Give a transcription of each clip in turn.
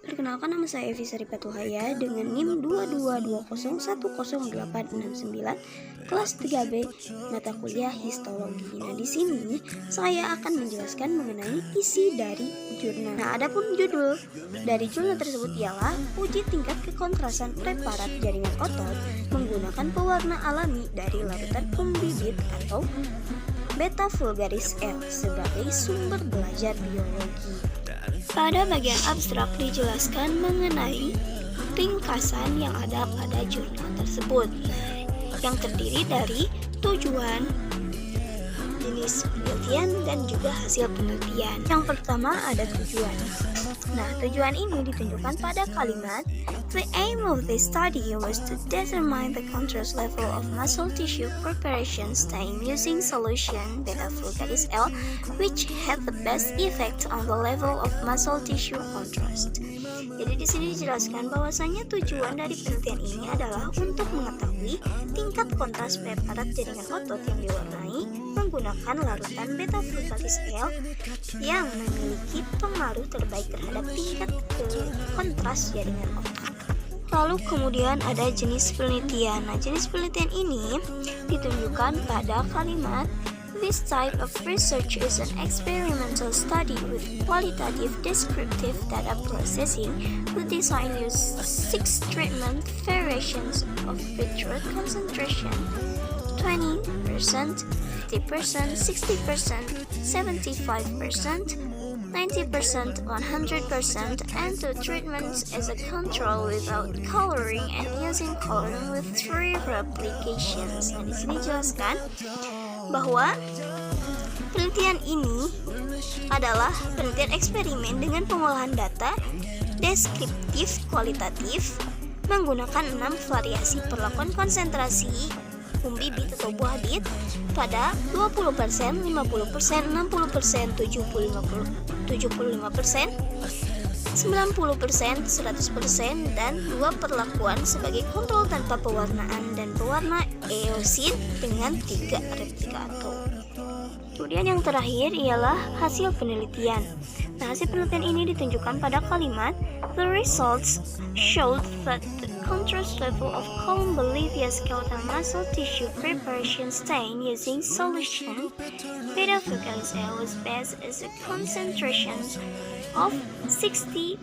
Perkenalkan, nama saya Evi Sari Patuhaya dengan NIM 2220100869 kelas 3B mata kuliah Histologi. Nah, di sini saya akan menjelaskan mengenai isi dari jurnal. Nah, adapun judul dari jurnal tersebut ialah uji tingkat kekontrasan preparat jaringan otot menggunakan pewarna alami dari larutan bibit atau beta vulgaris L sebagai sumber belajar biologi. Pada bagian abstrak dijelaskan mengenai ringkasan yang ada pada jurnal tersebut, yang terdiri dari tujuan, jenis penelitian, dan juga hasil penelitian. Yang pertama ada tujuan. Nah, tujuan ini ditunjukkan pada kalimat "The aim of this study was to determine the contrast level of muscle tissue preparation stain using solution beta vulgaris L, which had the best effect on the level of muscle tissue contrast." Jadi di sini dijelaskan bahwasanya tujuan dari penelitian ini adalah untuk mengetahui tingkat kontras preparat jaringan otot yang diwarnai menggunakan larutan beta vulgaris L yang memiliki pengaruh terbaik terhadap tingkat kontras jaringan otot. Lalu kemudian ada jenis penelitian. Nah, jenis penelitian ini ditunjukkan pada kalimat "This type of research is an experimental study with qualitative descriptive data processing. The design used 6 treatment variations of bitroot concentration: 20%, 50%, 60%, 75%, 90%, 100%, and 2 treatments as a control without coloring and using coloring with 3 replications." Nah, di sini jelaskan bahwa penelitian ini adalah penelitian eksperimen dengan pengolahan data deskriptif kualitatif menggunakan 6 variasi perlakuan konsentrasi bibit atau buah bit pada 20%, 50%, 60%, 75%, 90%, 100%, dan 2 perlakuan sebagai kontrol tanpa pewarnaan dan pewarna eosin dengan 3 replika atom. Kemudian yang terakhir ialah hasil penelitian. Nah, hasil penelitian ini ditunjukkan pada kalimat "The results showed that the contrast level of column Bolivia skeletal muscle tissue preparation stain using solution beta vulgaris L was best as a concentration of 60%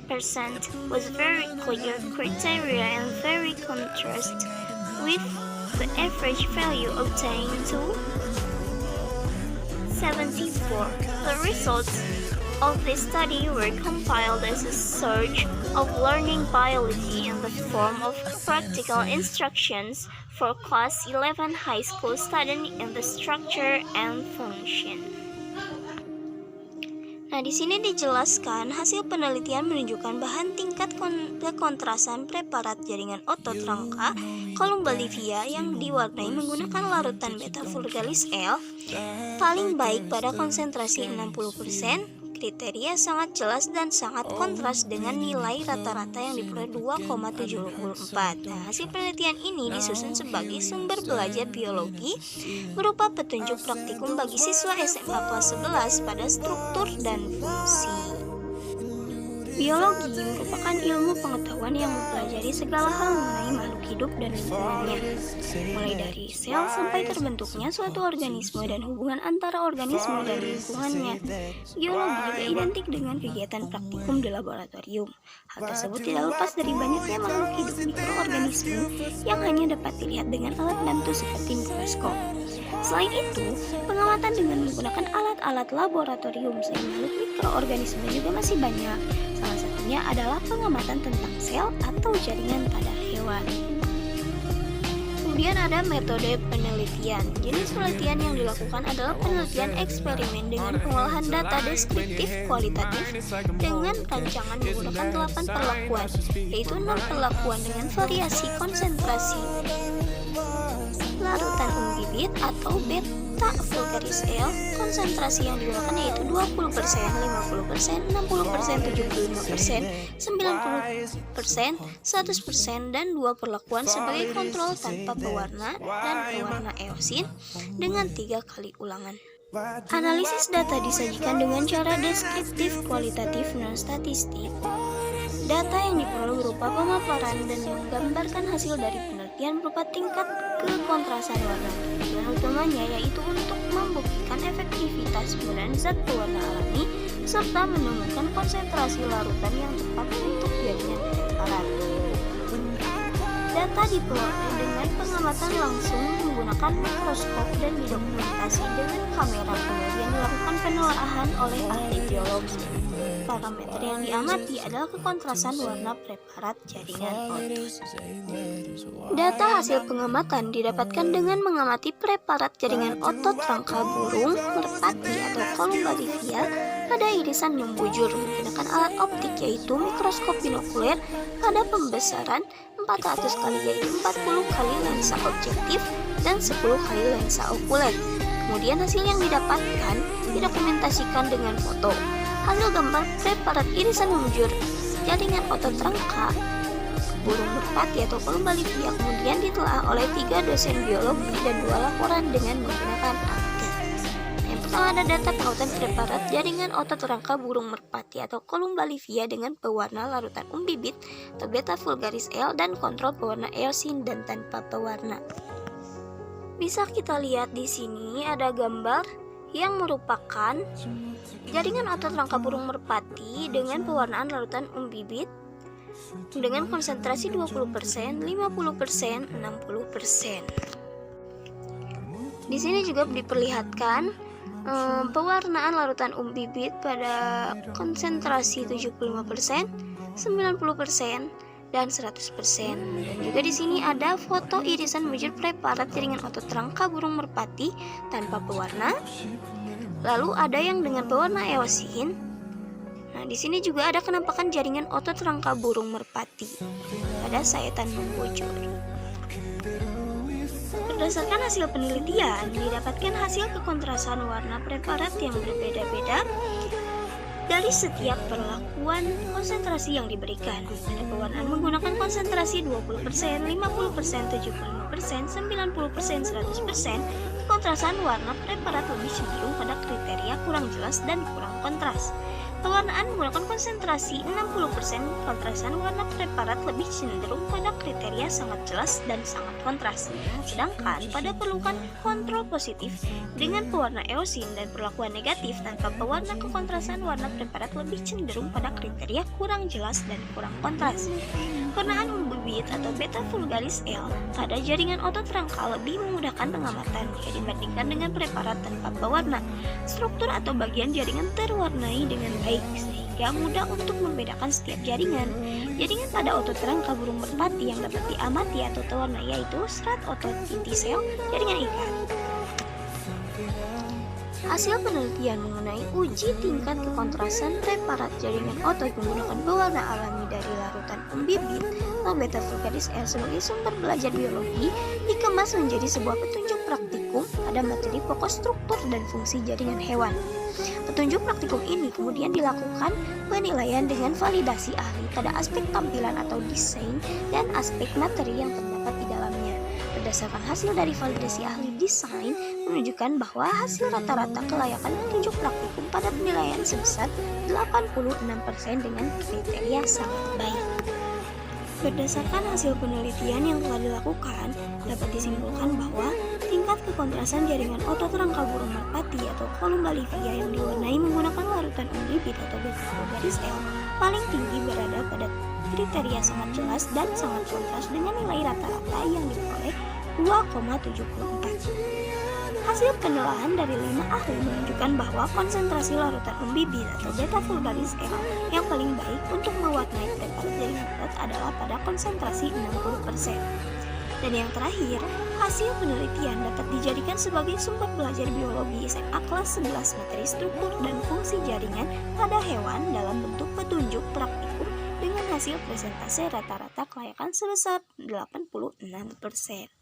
was very clear criteria and very contrast with the average value obtained to 74. The results of this study were compiled as a search of learning biology in the form of practical instructions for class 11 high school student in the structure and function. Nah, di sini dijelaskan hasil penelitian menunjukkan bahan tingkat kekontrasan preparat jaringan otot rangka kolom Bolivia yang diwarnai menggunakan larutan beta vulgaris L paling baik pada konsentrasi 60%. Kriteria sangat jelas dan sangat kontras dengan nilai rata-rata yang diperoleh 2,74. Nah, hasil penelitian ini disusun sebagai sumber belajar biologi berupa petunjuk praktikum bagi siswa SMA kelas 11 pada struktur dan fungsi. Biologi merupakan ilmu pengetahuan yang mempelajari segala hal mengenai makhluk hidup dan lingkungannya, mulai dari sel sampai terbentuknya suatu organisme dan hubungan antara organisme dan lingkungannya. Biologi identik dengan kegiatan praktikum di laboratorium. Hal tersebut tidak lepas dari banyaknya makhluk hidup mikroorganisme yang hanya dapat dilihat dengan alat bantu seperti mikroskop. Selain itu, pengamatan dengan menggunakan alat-alat laboratorium selain makhluk mikroorganisme juga masih banyak. Salah satunya adalah pengamatan tentang sel atau jaringan pada hewan. Kemudian ada metode penelitian. Jenis penelitian yang dilakukan adalah penelitian eksperimen dengan pengolahan data deskriptif kualitatif dengan rancangan menggunakan 8 perlakuan, yaitu 6 perlakuan dengan variasi konsentrasi larutan bibit atau beta vulgaris L. Konsentrasi yang digunakan yaitu 20%, 50%, 60%, 75%, 90%, 100%, dan 2 perlakuan sebagai kontrol tanpa pewarna dan pewarna eosin dengan 3 kali ulangan. Analisis data disajikan dengan cara deskriptif, kualitatif, non statistik. Data yang diperoleh berupa pemaparan dan menggambarkan hasil dari penelitian berupa tingkat kekontrasan warna. Tujuan utamanya yaitu untuk membuktikan efektivitas penggunaan zat pewarna alami serta menemukan konsentrasi larutan yang tepat untuk jaringan preparat. Data diperoleh dengan pengamatan langsung menggunakan mikroskop dan didokumentasi dengan kamera, kemudian dilakukan penelaahan oleh ahli biologi. Parameter yang diamati adalah kekontrasan warna preparat jaringan otot. Data hasil pengamatan didapatkan dengan mengamati preparat jaringan otot rangka burung merpati atau Columbaria pada irisan yang bujur menggunakan alat optik yaitu mikroskop binokuler pada pembesaran 400 kali yaitu 40 kali lensa objektif dan 10 kali lensa okuler. Kemudian hasil yang didapatkan didokumentasikan dengan foto. Hasil gambar preparat irisan membujur jaringan otot rangka burung merpati atau Columbaria kemudian ditelaah oleh 3 dosen biologi dan 2 laporan dengan menggunakan angka. Yang pertama ada data pautan preparat jaringan otot rangka burung merpati atau Columbaria dengan pewarna larutan umbibit atau beta vulgaris L dan kontrol pewarna eosin dan tanpa pewarna. Bisa kita lihat di sini ada gambar yang merupakan jaringan otot rangka burung merpati dengan pewarnaan larutan umbibit dengan konsentrasi 20%, 50%, 60%. Di sini juga diperlihatkan pewarnaan larutan umbibit pada konsentrasi 75%, 90%, dan 100%. Dan juga di sini ada foto irisan membujur preparat jaringan otot rangka burung merpati tanpa pewarna. Lalu ada yang dengan pewarna eosin. Nah, di sini juga ada penampakan jaringan otot rangka burung merpati pada saetan membujur. Berdasarkan hasil penelitian, didapatkan hasil kekontrasan warna preparat yang berbeda-beda dari setiap perlakuan konsentrasi yang diberikan. Pada pewarnaan menggunakan konsentrasi 20%, 50%, 75%, 90%, 100%, kontrasan warna preparat lebih cenderung pada kriteria kurang jelas dan kurang kontras. Pewarnaan menggunakan konsentrasi 60%, kontrasan warna preparat lebih cenderung pada kriteria sangat jelas dan sangat kontras. Sedangkan pada perlukan kontrol positif dengan pewarna eosin dan perlakuan negatif tanpa pewarna, kekontrasan warna preparat lebih cenderung pada kriteria kurang jelas dan kurang kontras. Pewarnaan umbibit atau beta vulgaris L pada jaringan otot rangka lebih memudahkan pengamatan jika dibandingkan dengan preparat tanpa pewarna. Struktur atau bagian jaringan terwarnai dengan baik sehingga mudah untuk membedakan setiap jaringan. Jaringan pada otot rangka burung merpati yang dapat diamati atau terwarnai yaitu serat otot inti sel, jaringan ikat. Hasil penelitian mengenai uji tingkat kekontrasan preparat jaringan otot menggunakan pewarna alami dari larutan umbibit atau beta vulgaris L sebagai sumber belajar biologi dikemas menjadi sebuah petunjuk praktikum pada materi pokok struktur dan fungsi jaringan hewan. Petunjuk praktikum ini kemudian dilakukan penilaian dengan validasi ahli pada aspek tampilan atau desain dan aspek materi yang terdapat di dalamnya. Berdasarkan hasil dari validasi ahli desain menunjukkan bahwa hasil rata-rata kelayakan petunjuk praktikum pada penilaian sebesar 86% dengan kriteria sangat baik. Berdasarkan hasil penelitian yang telah dilakukan, dapat disimpulkan bahwa tingkat kekontrasan jaringan otot rangka burung merpati atau Columbaria yang diwarnai menggunakan larutan umbibit atau beta vulgaris L paling tinggi berada pada kriteria sangat jelas dan sangat kontras dengan nilai rata-rata yang diperoleh 2,74. Hasil penelaahan dari 5 ahli menunjukkan bahwa konsentrasi larutan umbibit atau beta vulgaris L yang paling baik untuk mewarnai preparat jaringan otot adalah pada konsentrasi 60%. Dan yang terakhir, hasil penelitian dapat dijadikan sebagai sumber belajar biologi SMA kelas 11 materi struktur dan fungsi jaringan pada hewan dalam bentuk petunjuk praktikum dengan hasil presentase rata-rata kelayakan sebesar 86%.